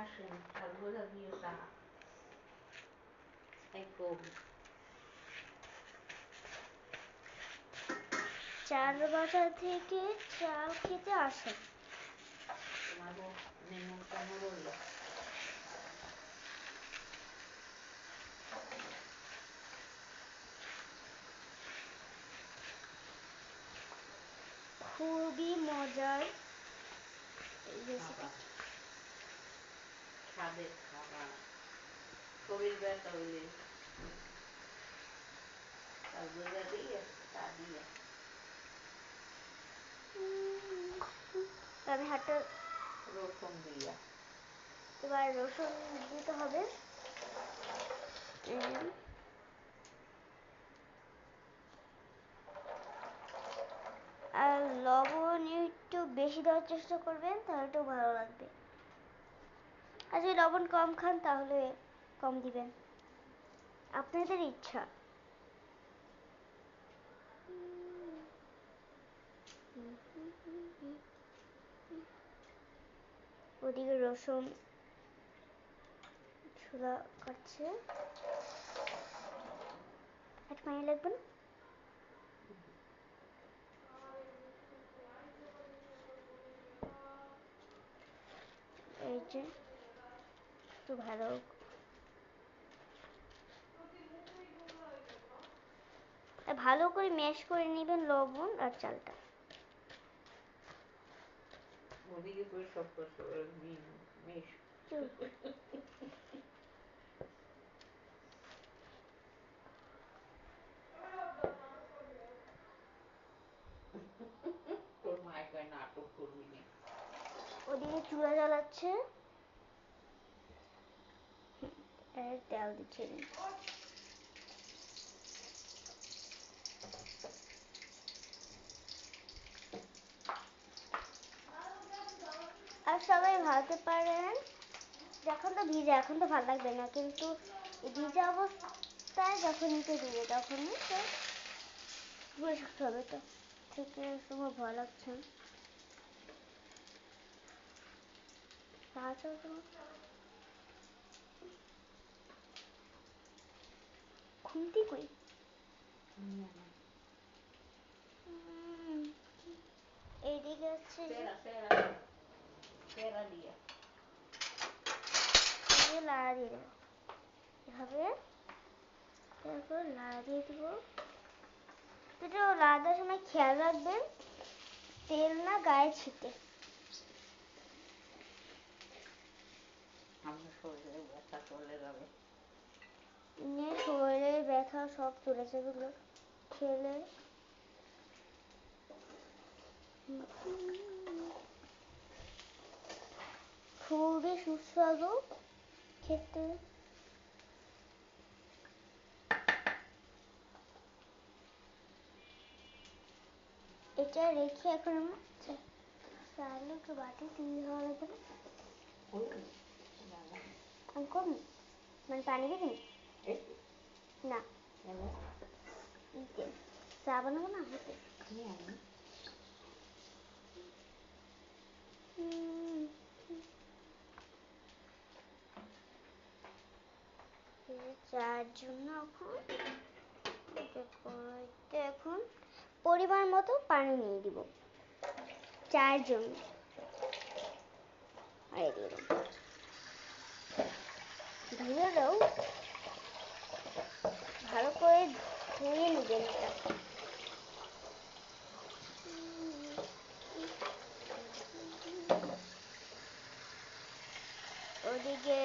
আসেন আর বোঝা দিয়ে চা একদম 4 বাজা থেকে চাল খেতে আসে। তোমার নেমন্তন্ন রইল। খুবই মজার রেসিপি। স্বাদের খাবার শরীর ব্যথা হইলে চাল বোঝা দিয়ে চা দিয়ে আমি হাতটা রসুন দিয়া এবার রসুন দিতে হবে। আর লবণ একটু বেশি দেওয়ার চেষ্টা করবেন, তাহলে একটু ভালো লাগবে। আর যদি লবণ কম খান তাহলে কম দিবেন, আপনাদের ইচ্ছা। ওদিকে রসুন ছোলা কাটছে, এক পানি লাগবে না। এই যে একটু ভালো ভালো করে ম্যাশ করে নেবেন লবণ আর চালটা। ওদিকে পরিষ্কার মেশ তোর মায়ের কয় নাটক করবি না। ওদিকে চুলা জ্বালাচ্ছে, তেল দিচ্ছে। আর সবাই ভাবতে পারেন এখন তো ভিজে, এখন তো ভালো লাগবে না, কিন্তু ভিজা অবস্থায় যখন নিতে দিবে তখনই তো ঘুরে থাকতে হবে। তো থেকে সময় ভয় লাগছে, খুন্তি কই এইদিকে হচ্ছে লাড়া দিয়ে দেবো এভাবে, তারপর লাড়া দিয়ে দেবো। তো লাড়া দেওয়ার সময় খেয়াল রাখবেন তেল না গায়ে ছিটে। শরীরের ব্যথা সব চলে যাবে খেলে। খুবই সুস্বাদু খেতে। এটা রেখে এখন চালকে বাটি দিয়ে দেওয়া লাগবে না, কম মানে পানি দিবি না, চা বানাবো না হাতে। চার জন্য এখন পরিমাণ মতো পানি নিয়ে দিব চায়ের জন্য। ধুয়েও ভালো করে ধুয়ে নেবেন এটা। ওদিকে